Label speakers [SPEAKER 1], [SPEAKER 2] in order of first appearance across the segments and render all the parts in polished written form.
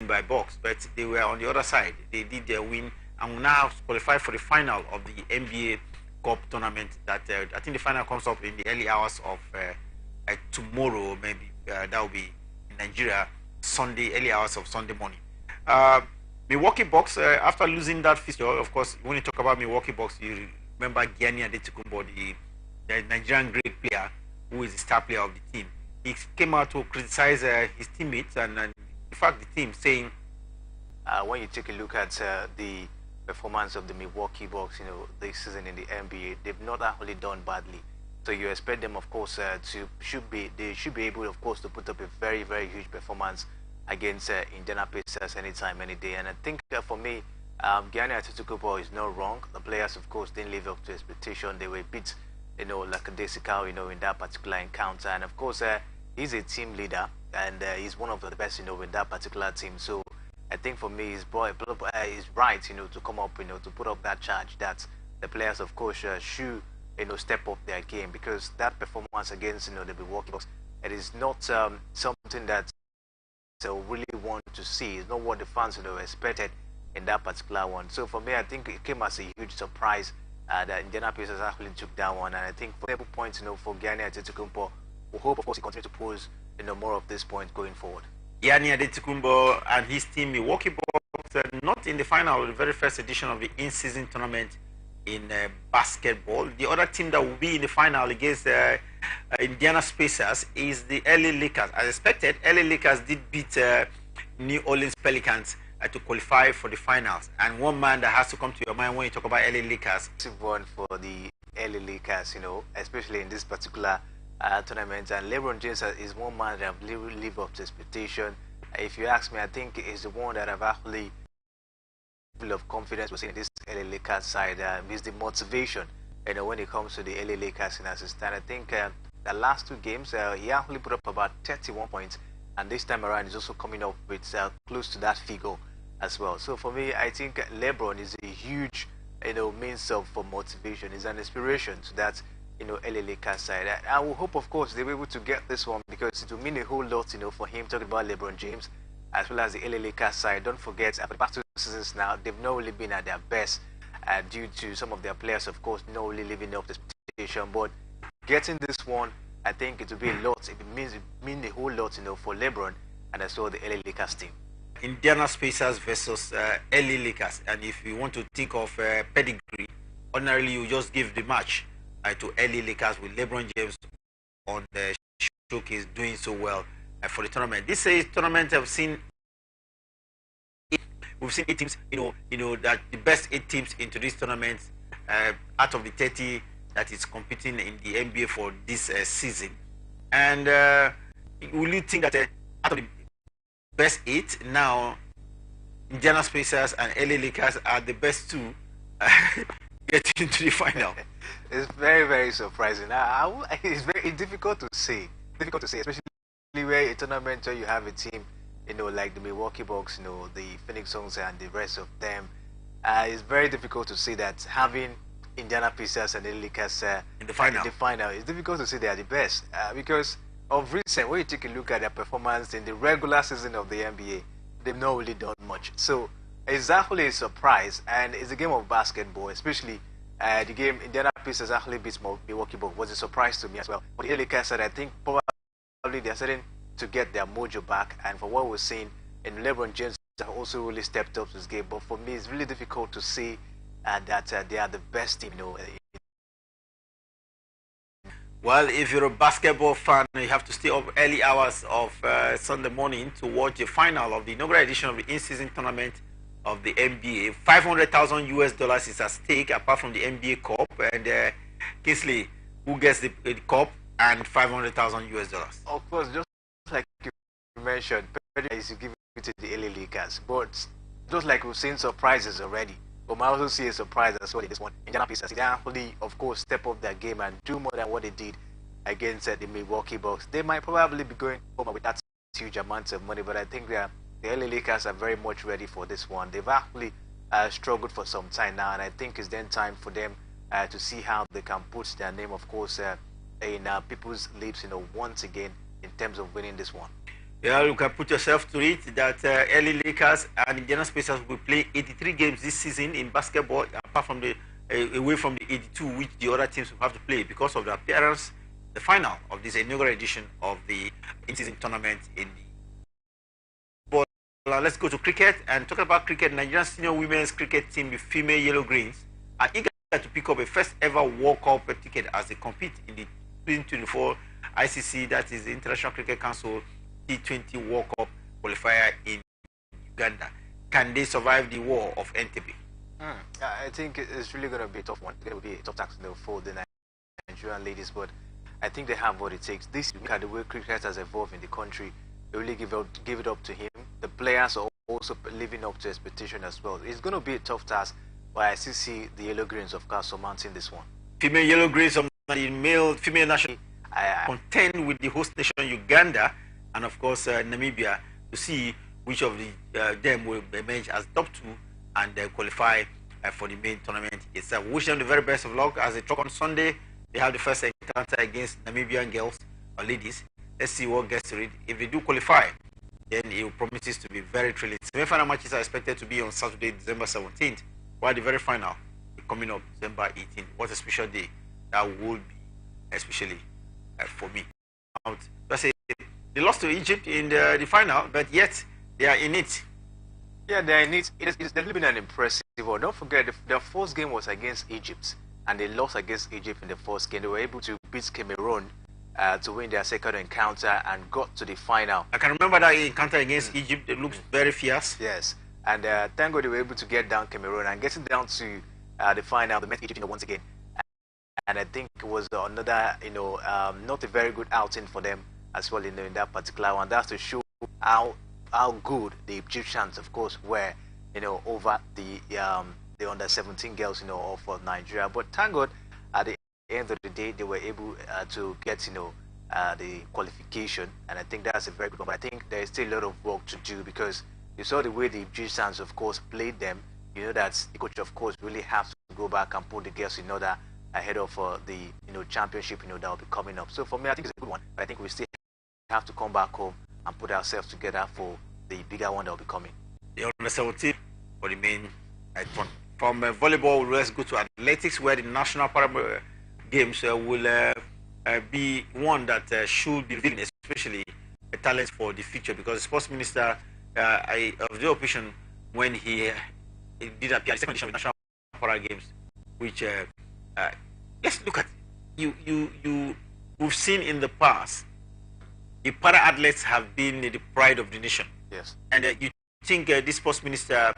[SPEAKER 1] by Bucks, but they were on the other side. They did their win and will now qualify for the final of the NBA Cup tournament. That I think the final comes up in the early hours of tomorrow, maybe that will be in Nigeria, Sunday, early hours of Sunday morning. Milwaukee Bucks, after losing that fixture, of course, when you talk about Milwaukee Bucks, you remember Gianni Antetokounmpo, the Nigerian great player who is the star player of the team. He came out to criticize his teammates and in fact the team, saying,
[SPEAKER 2] when you take a look at the performance of the Milwaukee Bucks, this season in the NBA, they've not actually done badly. So you expect them, of course, they should be able, of course, to put up a very, very huge performance against Indiana Pacers anytime, any day. And I think for me, Gianni Antetokounmpo is not wrong. The players, of course, didn't live up to expectation. They were beat, like a Desical, in that particular encounter. And of course, he's a team leader, and he's one of the best, in that particular team. So I think for me, he's right, to come up, to put up that charge that the players, of course, should, step up their game, because that performance against, the Milwaukee Bucks, it is not something that really want to see. It's not what the fans, expected in that particular one. So for me, I think it came as a huge surprise that Indiana Pacers actually took that one. And I think for every point, for Gianni Antetokounmpo, we hope, of course, he continues to pose, more of this point going forward.
[SPEAKER 1] Gianni Antetokounmpo and his team, Milwaukee Bucks, not in the final, the very first edition of the in-season tournament in basketball. The other team that will be in the final against Indiana Pacers is the LA Lakers. As expected, LA Lakers did beat New Orleans Pelicans to qualify for the finals. And one man that has to come to your mind when you talk about LA Lakers.
[SPEAKER 2] One for the LA Lakers, especially in this particular tournament. And LeBron James is one man that have lived up to expectation. If you ask me, I think is the one that I've actually full of confidence was in this LA Lakers side. Is the motivation, when it comes to the LA Lakers in assistant. I think the last two games, he actually put up about 31 points, and this time around he's also coming up with close to that figure as well. So for me, I think LeBron is a huge, means of motivation. Is an inspiration to that, LA Lakers side. I will hope, of course, they'll be able to get this one, because it will mean a whole lot, for him, talking about LeBron James, as well as the LA Lakers side. Don't forget, for the past 2 seasons now, they've not really been at their best due to some of their players, of course, not really living up to expectation. But getting this one, I think it will be a lot. It means a whole lot, for LeBron and as well the LA Lakers team.
[SPEAKER 1] Indiana Pacers versus LA Lakers. And if you want to think of pedigree, ordinarily you just give the match to LA Lakers with LeBron James on the showcase doing so well for the tournament. This is tournament we've seen 8 teams, that the best 8 teams into this tournament out of the 30 that is competing in the NBA for this season. And will you think that out of the best 8 now, Indiana Pacers and LA Lakers are the best 2 getting into the final?
[SPEAKER 2] It's very, very surprising. It's very difficult to say. Especially where a tournament where you have a team, like the Milwaukee Bucks, the Phoenix Suns and the rest of them. It's very difficult to say that having Indiana Pacers and the Lakers
[SPEAKER 1] in the final.
[SPEAKER 2] It's difficult to say they are the best because of recent. When you take a look at their performance in the regular season of the NBA, they've not really done much. So it's actually a surprise, and it's a game of basketball, especially the game Indiana Pacers actually beats Milwaukee Bucks was a surprise to me as well. But the Lakers said, I think probably they're starting to get their mojo back, and for what we're seeing, and LeBron James have also really stepped up his game. But for me, it's really difficult to see that they are the best team.
[SPEAKER 1] Well, if you're a basketball fan, you have to stay up early hours of Sunday morning to watch the final of the inaugural edition of the in-season tournament of the NBA. $500,000 is at stake, apart from the NBA Cup. And Kingsley, who gets the cup and $500,000?
[SPEAKER 2] Of course, just like you mentioned, is to give it to the LA Lakers. But just like we've seen surprises already, but I also see a surprise as well in this one. Indiana Pacers, they actually, of course, step up their game and do more than what they did against the Milwaukee Bucks. They might probably be going home with that huge amount of money, but I think the LA Lakers are very much ready for this one. They've actually struggled for some time now, and I think it's then time for them to see how they can put their name, of course, in people's lips, once again, in terms of winning this one.
[SPEAKER 1] Yeah, you can put yourself to it that early Lakers and Indiana Pacers will play 83 games this season in basketball, apart from the away from the 82 which the other teams will have to play because of the appearance, the final of this inaugural edition of the in-season tournament in the ball. Let's go to cricket and talk about cricket. Nigerian senior women's cricket team, the female Yellow Greens, are eager to pick up a first ever World Cup ticket as they compete in the 2024 ICC, that is the International Cricket Council T20 World Cup qualifier in Uganda. Can they survive the war of Entebbe?
[SPEAKER 2] I think it's really going to be a tough one. It's going to be a tough task for the Nigerian ladies, but I think they have what it takes. This look at the way cricket has evolved in the country. They really give it up to him. The players are also living up to expectation as well. It's going to be a tough task, but I still see the Yellow Greens, of course, surmounting this one.
[SPEAKER 1] Female Yellow Greens of the female national contend with the host nation Uganda and of course Namibia to see which of them will emerge as top two and qualify for the main tournament itself. We wish them the very best of luck as they talk on Sunday. They have the first encounter against Namibian girls or ladies. Let's see what gets to it. If they do qualify, then it promises to be very thrilling. Semi-final matches are expected to be on Saturday, December 17th, while the very final is coming up December 18th. What a special day that will be, especially for me. Let's say they lost to Egypt in the final, but yet they are in it.
[SPEAKER 2] Yeah, they are in it. It's definitely been an impressive one. Don't forget, their first game was against Egypt, and they lost against Egypt in the first game. They were able to beat Cameroon to win their second encounter and got to the final.
[SPEAKER 1] I can remember that encounter against Egypt. It looks very fierce.
[SPEAKER 2] Yes, and thank God they were able to get down Cameroon and getting down to the final. They met Egypt once again, and I think it was another, not a very good outing for them as well, in that particular one. That's to show how good the Egyptians, of course, were, over the under 17 girls, of Nigeria. But thank God, at the end of the day, they were able to get, the qualification, and I think that's a very good one. But I think there is still a lot of work to do because you saw the way the Egyptians, of course, played them. You know that the coach, of course, really has to go back and put the girls in order ahead of the championship, that will be coming up. So for me, I think it's a good one. But I think we still have to come back home and put ourselves together for the bigger one that will be coming.
[SPEAKER 1] The under 17 for the main tournament. From volleyball, let's go to athletics, where the national para games will be one that should be revealing, especially talents for the future, because the sports minister of the opposition, when he did appear at the second edition of the national para games, which let's look at we've seen in the past the para athletes have been the pride of the nation.
[SPEAKER 2] Yes.
[SPEAKER 1] And you think this sports minister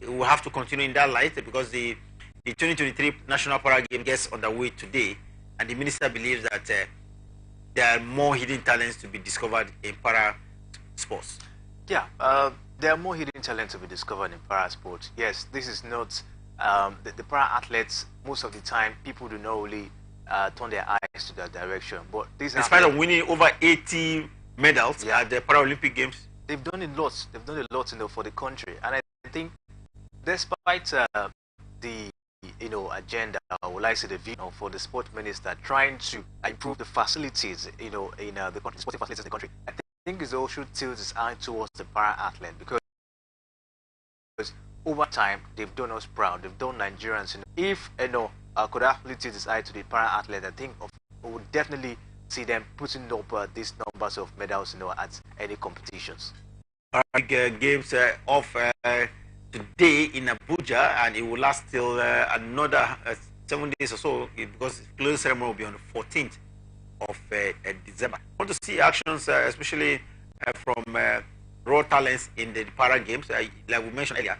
[SPEAKER 1] will have to continue in that light, because the 2023 national para game gets underway today, and the minister believes that there are more hidden talents to be discovered in para sports.
[SPEAKER 2] Yeah, there are more hidden talents to be discovered in para sports. Yes, this is not the para athletes. Most of the time, people do not really turn their eyes to that direction. But this,
[SPEAKER 1] in spite of winning over 80 medals at the Paralympic Games,
[SPEAKER 2] they've done a lot. They've done a lot, for the country. And I think, despite the agenda, or will I say the vision for the sport minister trying to improve the facilities, in the country, sporting facilities in the country, I think it's also tilts its eye towards the para athlete, because over time they've done us proud. They've done Nigerians. If could athlete tilt its eye to the para athlete, I think we would definitely see them putting up these numbers of medals, at any competitions.
[SPEAKER 1] Games off today in Abuja, and it will last till another 7 days or so, because the closing ceremony will be on the 14th of December. I want to see actions, especially from raw talents in the para games. Like we mentioned earlier,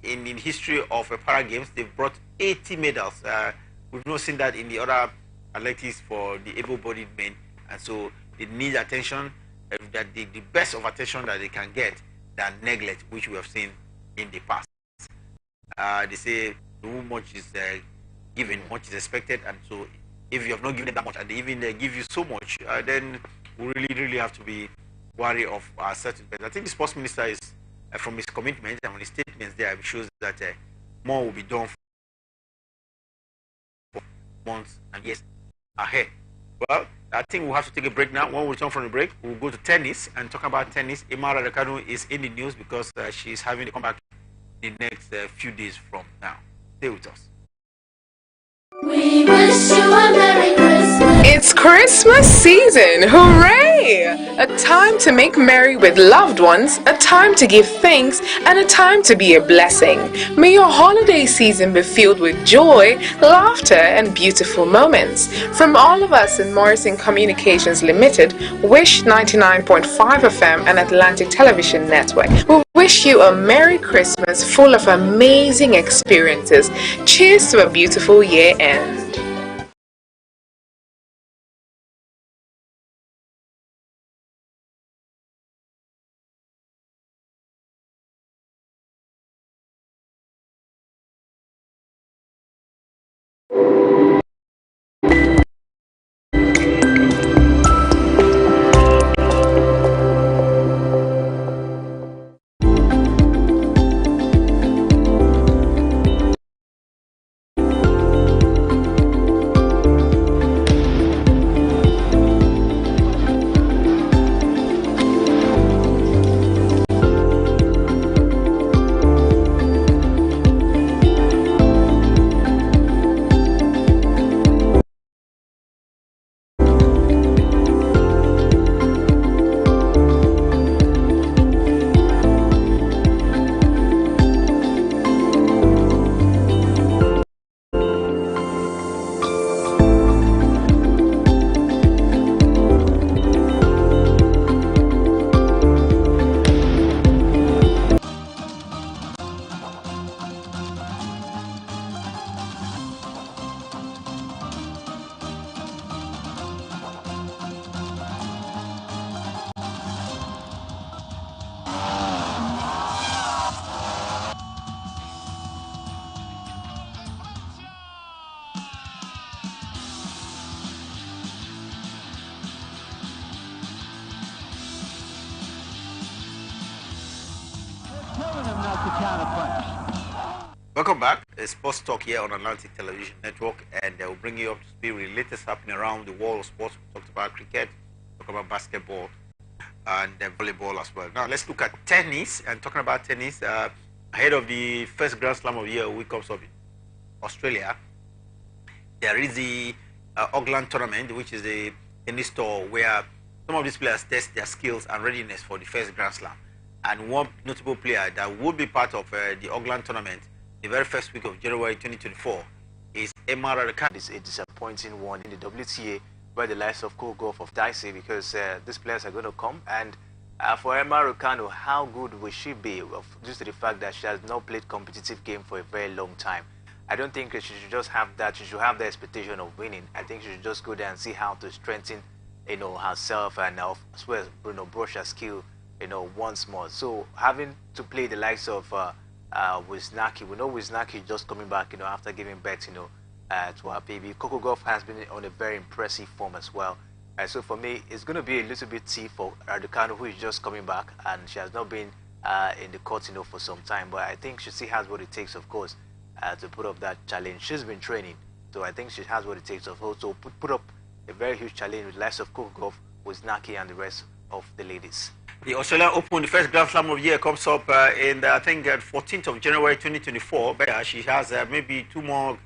[SPEAKER 1] in history of para games, they've brought 80 medals. We've not seen that in the other athletics for the able-bodied men, and so they need attention, that the best of attention that they can get than neglect, which we have seen in the past. They say too much is given, much is expected, and so if you have not given them that much and they even give you so much, then we really have to be wary of certain. But I think the sports minister is, from his commitment and his statements there, shows that more will be done for months and years ahead. Well, I think we'll have to take a break now. When we return from the break, we'll go to tennis and talk about tennis. Emma Raducanu is in the news because she's having to come back in the next few days from now. Stay with us.
[SPEAKER 3] We wish you a Merry Christmas.
[SPEAKER 4] It's Christmas season! Hooray! A time to make merry with loved ones, a time to give thanks, and a time to be a blessing. May your holiday season be filled with joy, laughter, and beautiful moments. From all of us in Morrison Communications Limited, Wish 99.5 FM and Atlantic Television Network, we wish you a Merry Christmas full of amazing experiences. Cheers to a beautiful year end.
[SPEAKER 1] Welcome back. It's Sports Talk here on Atlantic Television Network, and we'll bring you up to speed with the latest happening around the world of sports. We talked about cricket, talked about basketball, and volleyball as well. Now let's look at tennis. And talking about tennis, ahead of the first Grand Slam of the year, which comes up in Australia, there is the Auckland tournament, which is a tennis tour where some of these players test their skills and readiness for the first Grand Slam. And one notable player that would be part of the Auckland tournament the very first week of January 2024 is Emma Raducanu.
[SPEAKER 2] It's a disappointing one in the WTA by the likes of Kogov of Dicey, because these players are going to come. And for Emma Raducanu, how good will she be due to the fact that she has not played competitive game for a very long time? I don't think she should just have that. She should have the expectation of winning. I think she should just go there and see how to strengthen, herself, and as well as brush her skill, once more. So having to play the likes of Wisnaki, we know Wisnaki just coming back, after giving birth, to her baby. Coco Gauff has been on a very impressive form as well. So for me, it's going to be a little bit tough for Raducanu, who is just coming back, and she has not been in the court, for some time. But I think she still has what it takes, of course, to put up that challenge. She's been training, so I think she has what it takes of her to put up a very huge challenge with the likes of Coco Gauff, Wisnaki, and the rest of the ladies.
[SPEAKER 1] The Australian Open, the first Grand Slam of the year, comes up in, I think, 14th of January 2024. But she has maybe two more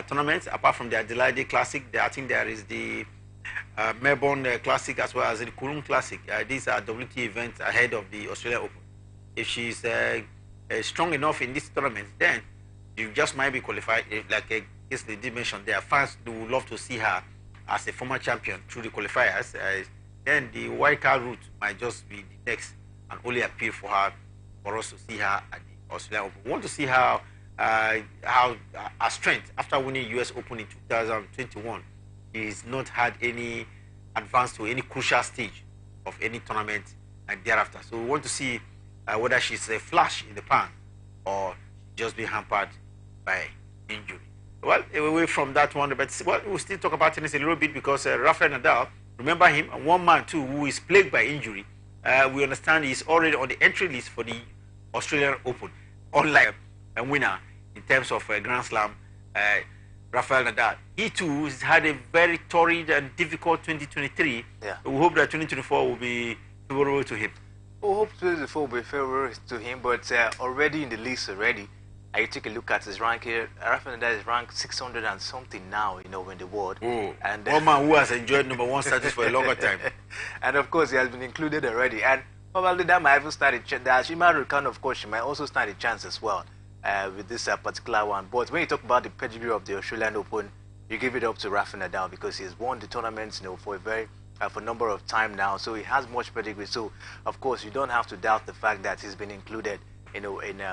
[SPEAKER 1] tournaments, apart from the Adelaide Classic. I think there is the Melbourne Classic as well as the Kurun Classic. These are WTA events ahead of the Australian Open. If she's strong enough in this tournament, then you just might be qualified. Like they did mention, there fans would love to see her as a former champion through the qualifiers. Then the wildcard route might just be the next and only appeal for her, for us to see her at the Australian Open. We want to see how her strength after winning US Open in 2021. She's not had any advance to any crucial stage of any tournament and thereafter. So we want to see whether she's a flash in the pan or just be hampered by injury. Well, away from that one, but we'll still talk about tennis a little bit because Rafael Nadal, remember him, one man too who is plagued by injury. We understand he's already on the entry list for the Australian Open, unlike a winner in terms of Grand Slam. Rafael Nadal. He too has had a very torrid and difficult 2023.
[SPEAKER 2] Yeah.
[SPEAKER 1] We hope that 2024 will be favorable to him.
[SPEAKER 2] We hope 2024 will be favorable to him, but already in the list already, I take a look at his rank here. Rafael Nadal is ranked 600 and something now, in the world.
[SPEAKER 1] Oh,
[SPEAKER 2] and
[SPEAKER 1] one man who has enjoyed number one status for a longer time.
[SPEAKER 2] And of course, he has been included already. And probably that might even stand a chance. The Ashima Rakan, of course, she might also stand a chance as well with this particular one. But when you talk about the pedigree of the Australian Open, you give it up to Rafael Nadal because he has won the tournament, for a very for a number of time now. So he has much pedigree. So of course, you don't have to doubt the fact that he's been included, in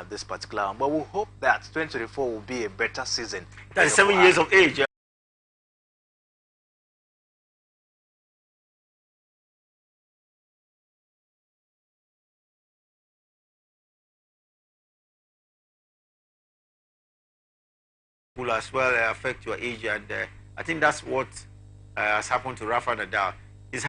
[SPEAKER 2] this particular one. But we hope that 2024 will be a better season.
[SPEAKER 1] That's 7 years of age. Will as well affect your age, and I think that's what has happened to Rafa Nadal. He's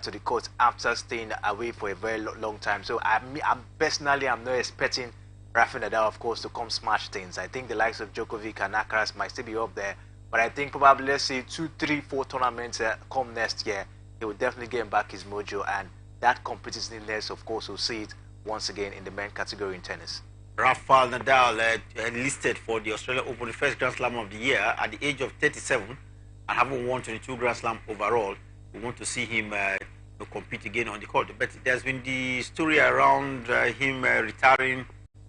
[SPEAKER 2] To the court after staying away for a very long time. So I'm personally, I'm not expecting Rafa Nadal, of course, to come smash things. I think the likes of Djokovic and Alcaraz might still be up there, but I think probably, let's say 2, 3, 4 tournaments come next year, he will definitely get back his mojo, and that competitiveness, of course, we'll see it once again in the men category in tennis.
[SPEAKER 1] Rafael Nadal enlisted for the Australian Open, the first Grand Slam of the year, at the age of 37, and having won 22 Grand Slam overall. We want to see him compete again on the court. But there's been the story around him retiring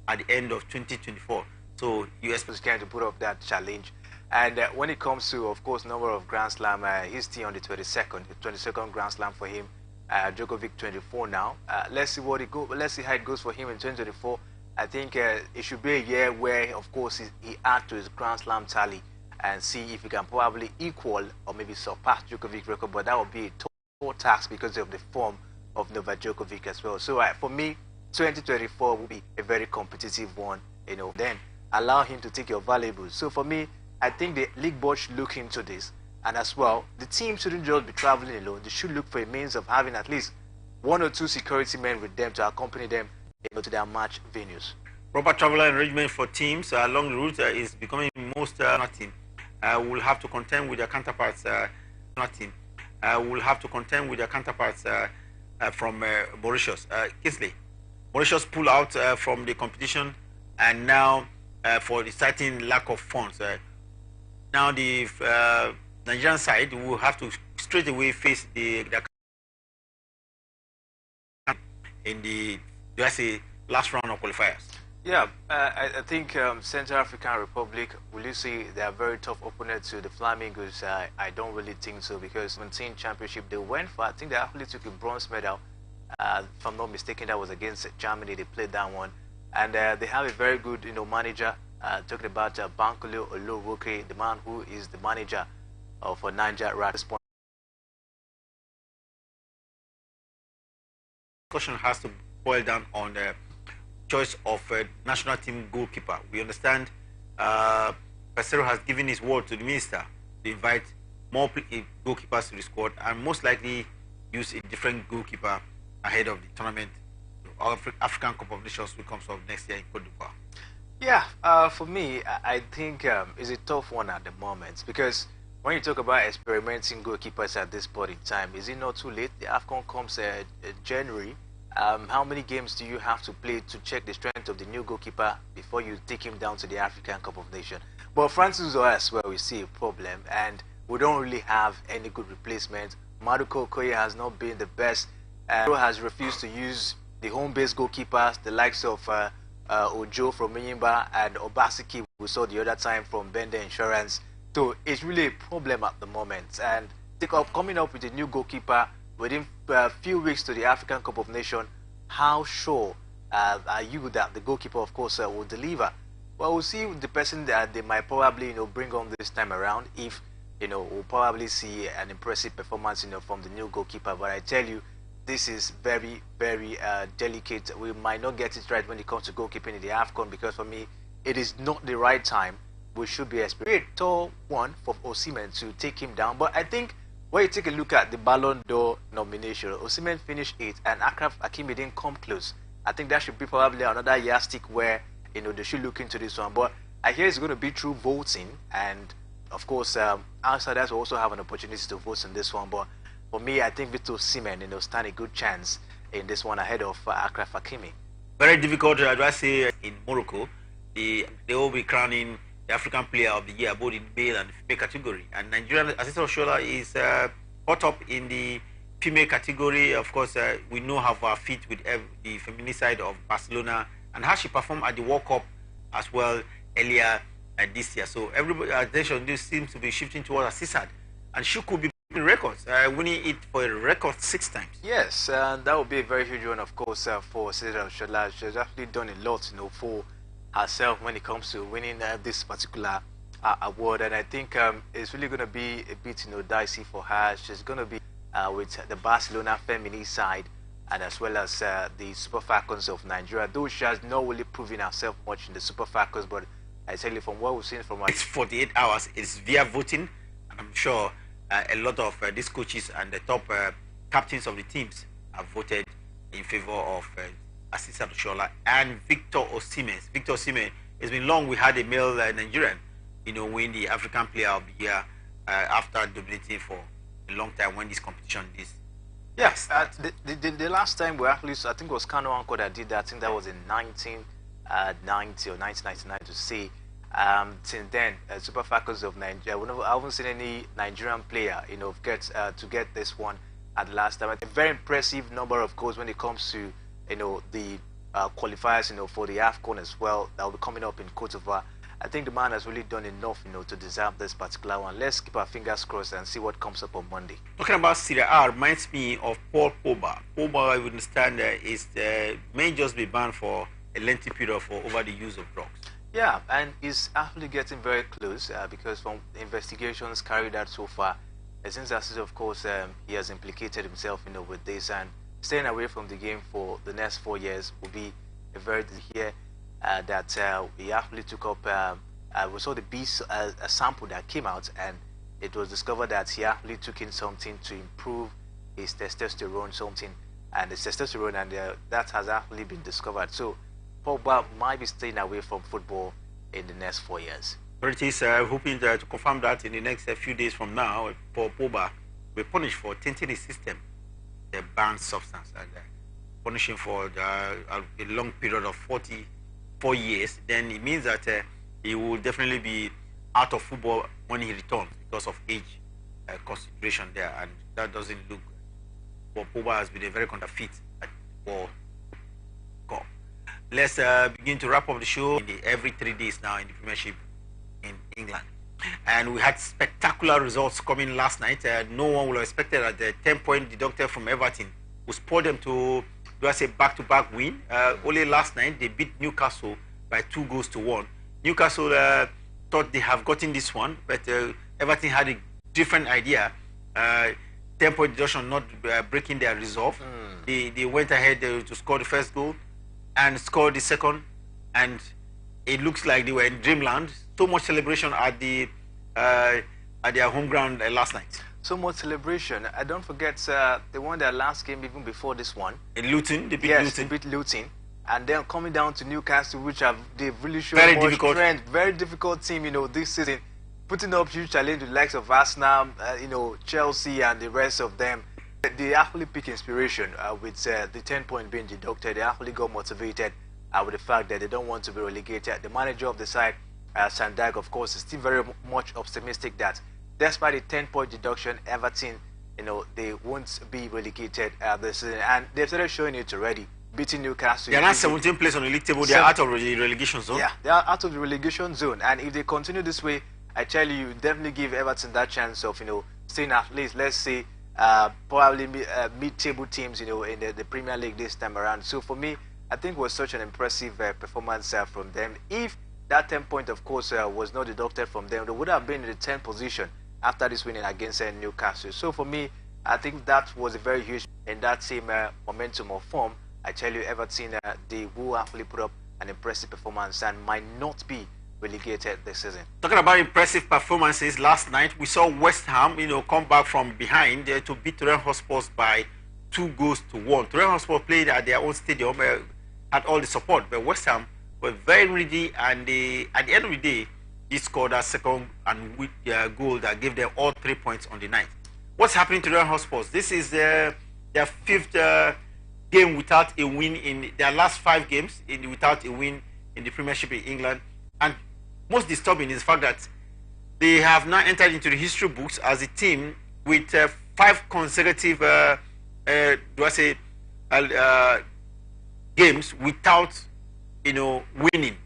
[SPEAKER 1] at the end of 2024. So US
[SPEAKER 2] is trying to put up that challenge. And when it comes to, of course, number of Grand Slam, he's still on the 22nd Grand Slam for him. Djokovic 24 now. Let's see Let's see how it goes for him in 2024. I think it should be a year where, of course, he adds to his Grand Slam tally and see if he can probably equal or maybe surpass Djokovic's record. But that would be a tall task because of the form of Novak Djokovic as well. So for me, 2024 will be a very competitive one. Then allow him to take your valuables. So for me, I think the league board should look into this, and as well, the team shouldn't just be traveling alone. They should look for a means of having at least 1 or 2 security men with them to accompany them to their match venues.
[SPEAKER 1] Proper travel arrangement for teams along the route is becoming most team. Will have to contend with their counterparts. Will have to contend with their counterparts from Mauritius. Kingsley, Mauritius pull out from the competition, and now for the citing lack of funds, now the Nigerian side will have to straight away face the in the last round of qualifiers.
[SPEAKER 2] Yeah, I think Central African Republic, will you see they are very tough opponent to the Flamingos? I don't really think so, because 17 championship they went for, I think they actually took a bronze medal. If I'm not mistaken, that was against Germany. They played that one, and they have a very good manager. Talking about Bankole Oloroke, the man who is the manager of Niger Rat.
[SPEAKER 1] Question has to boil down on the choice of a national team goalkeeper. We understand Pesero has given his word to the minister to invite more goalkeepers to the squad, and most likely use a different goalkeeper ahead of the tournament. African Cup of Nations will come up next year in Cote d'Ivoire.
[SPEAKER 2] Yeah, for me, I think it's a tough one at the moment, because when you talk about experimenting goalkeepers at this point in time, is it not too late? The AFCON comes January. How many games do you have to play to check the strength of the new goalkeeper before you take him down to the African Cup of Nations? But Francis Zoya as well, we see a problem, and we don't really have any good replacement. Maduko Okoye has not been the best. Has refused to use the home-based goalkeepers, the likes of Ojo from Miyimba and Obasiki we saw the other time from Bender Insurance. So it's really a problem at the moment. And coming up with a new goalkeeper within a few weeks to the African Cup of Nations, how sure are you that the goalkeeper, of course, will deliver? Well, we'll see the person that they might probably bring on this time around. If we'll probably see an impressive performance from the new goalkeeper. But I tell you, this is very, very delicate. We might not get it right when it comes to goalkeeping in the AFCON, because for me, it is not the right time. We should be expecting a tall one for Osimhen to take him down. But I think when you take a look at the Ballon d'Or nomination, Osimhen finished 8th and Akraf Hakimi didn't come close. I think that should be probably another yardstick where they should look into this one. But I hear it's going to be through voting, and of course, outsiders will also have an opportunity to vote in this one. But for me, I think Victor Osimhen, stand a good chance in this one ahead of Akraf Hakimi.
[SPEAKER 1] Very difficult, do I say, in Morocco. They will be crowning the African Player of the Year, both in male and female category. And Nigerian Asisat Oshola is caught up in the female category. Of course, we know how our feet with the feminine side of Barcelona and how she performed at the World Cup as well earlier this year. So everybody's attention this seems to be shifting towards Asisat, and she could be breaking records, winning it for a record 6 times.
[SPEAKER 2] Yes, and that would be a very huge one, of course, for Asisat Oshola. She's actually done a lot, for herself when it comes to winning this particular award, and I think it's really going to be a bit, dicey for her. She's going to be with the Barcelona feminine side, and as well as the Super Falcons of Nigeria, though she has not really proven herself much in the Super Falcons. But I tell you, from what we've seen from her,
[SPEAKER 1] it's 48 hours. It's via voting, and I'm sure a lot of these coaches and the top captains of the teams have voted in favor of Asisat Oshola and Victor Osimhen. Victor Osimhen, it's been long we had a male Nigerian, win the African Player of the Year after dominating for a long time when this competition is.
[SPEAKER 2] Yes, the last time we actually, I think it was Kano Anko that did that. I think that was in 1990 or 1999 to say. Since then, Super Falcons of Nigeria, I haven't seen any Nigerian player, to get this one at the last time. A very impressive number of goals when it comes to, the qualifiers, for the AFCON as well. That will be coming up in Cote d'Ivoire. I think the man has really done enough, to deserve this particular one. Let's keep our fingers crossed and see what comes up on Monday.
[SPEAKER 1] Talking about Serie A reminds me of Paul Pogba. Pogba, I would understand, may just be banned for a lengthy period for over the use of drugs.
[SPEAKER 2] Yeah, and he's actually getting very close because from investigations carried out so far, it seems as if, of course, he has implicated himself, with this, and staying away from the game for the next 4 years will be a very here. That he actually took up, we saw the a sample that came out, and it was discovered that he actually took in something to improve his testosterone, and his testosterone, and that has actually been discovered. So Pogba might be staying away from football in the next 4 years.
[SPEAKER 1] Authorities are hoping to confirm that in the next few days from now, Paul Pogba will be punished for tainting his system, the banned substance, and punishing for a long period of 44 years. Then it means that he will definitely be out of football when he returns because of age consideration there, and that doesn't look. But Pogba has been a very counterfeit at World Cup. Let's begin to wrap up the show. Every 3 days now in the Premiership in England, and we had spectacular results coming last night. No one would have expected that the 10-point deducted from Everton will spur them to do I say back-to-back win. Only last night they beat Newcastle by 2-1. Newcastle thought they have gotten this one, but Everton had a different idea. 10-point deduction not breaking their resolve. They went ahead to score the first goal and scored the second, and it looks like they were in dreamland. So much celebration at their home ground last night.
[SPEAKER 2] So much celebration. I don't forget they won their last game even before this one.
[SPEAKER 1] In Luton, they beat
[SPEAKER 2] Luton.
[SPEAKER 1] Luton.
[SPEAKER 2] They beat Luton. And then coming down to Newcastle, which they've really shown
[SPEAKER 1] Very
[SPEAKER 2] much
[SPEAKER 1] difficult.
[SPEAKER 2] strength. Very difficult team, this season. Putting up huge challenge with the likes of Arsenal, Chelsea and the rest of them. They actually pick inspiration with the 10-point being deducted. They actually got motivated with the fact that they don't want to be relegated. The manager of the side, Sandag, of course, is still very much optimistic that despite the 10-point deduction, Everton, they won't be relegated this season. And they've started showing it already, beating Newcastle.
[SPEAKER 1] They're not 17th place on the league table. They're out of the relegation zone.
[SPEAKER 2] Yeah, they are out of the relegation zone. And if they continue this way, I tell you, definitely give Everton that chance of, staying at least, let's say, probably mid-table teams, in the Premier League this time around. So for me, I think it was such an impressive performance from them. If that 10-point, of course, was not deducted from them, they would have been in the 10th position after this winning against Newcastle. So for me, I think that was a very huge in that same momentum of form. I tell you, Everton, they will actually put up an impressive performance and might not be relegated this season.
[SPEAKER 1] Talking about impressive performances, last night we saw West Ham, come back from behind to beat Tottenham Hotspur by 2-1. Tottenham Hotspur played at their own stadium, had all the support, but West Ham were very ready, and at the end of the day, he scored a second and goal that gave them all 3 points on the night. What's happening to Tottenham Hotspur? This is their fifth game without a win in their last 5 games without a win in the Premiership in England. And most disturbing is the fact that they have now entered into the history books as a team with 5 consecutive games without winning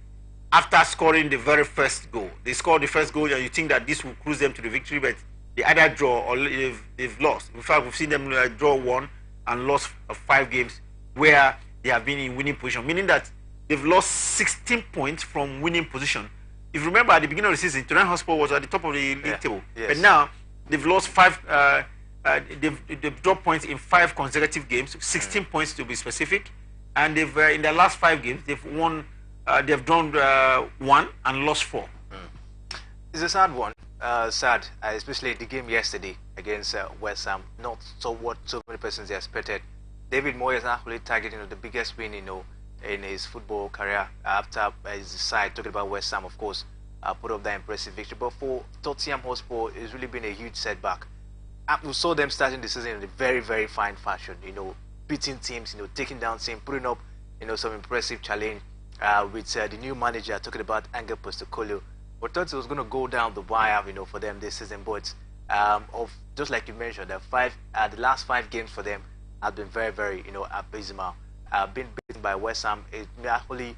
[SPEAKER 1] after scoring the very first goal. They scored the first goal and you think that this will cruise them to the victory, but they either draw or they've lost. In fact, we've seen them draw 1 and lost 5 games where they have been in winning position, meaning that they've lost 16 points from winning position. If you remember at the beginning of the season, Tottenham Hotspur was at the top of the league table, but now they've lost 5. They've dropped points in 5 consecutive games, 16 points to be specific, and they've in their last 5 games they've won. They've drawn 1 and lost 4.
[SPEAKER 2] It's a sad one. Sad, especially the game yesterday against West Ham. Not what so many persons expected. David Moyes actually targeted the biggest win in his football career after his side, talking about West Ham, of course, put up that impressive victory. But for Tottenham Hotspur, it's really been a huge setback. We saw them starting the season in a very, very fine fashion. Beating teams, taking down teams, putting up some impressive challenge with the new manager, talking about Angel Postecoglou. We thought it was going to go down the wire, for them this season, but just like you mentioned, the last 5 games for them have been very, very, abysmal. Being beaten by West Ham, it actually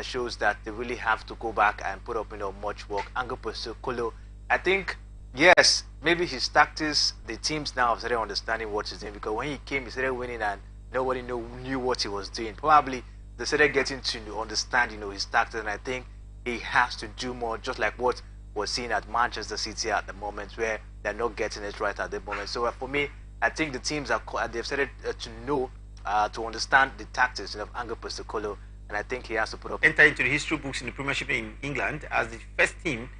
[SPEAKER 2] shows that they really have to go back and put up, much work. Angel Postecoglou, I think, yes, maybe his tactics, the teams now have started understanding what he's doing, because when he came, he started winning and nobody knew what he was doing. Probably they started getting to understand, his tactics, and I think he has to do more, just like what we're seeing at Manchester City at the moment, where they're not getting it right at the moment. So for me, I think the teams they've started to know, to understand the tactics of Angel Postecoglou, and I think he has to put up.
[SPEAKER 1] Enter into the history books in the Premiership in England as the first team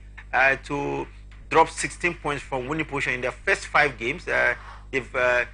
[SPEAKER 1] to drop 16 points from winning position in their first 5 games. They've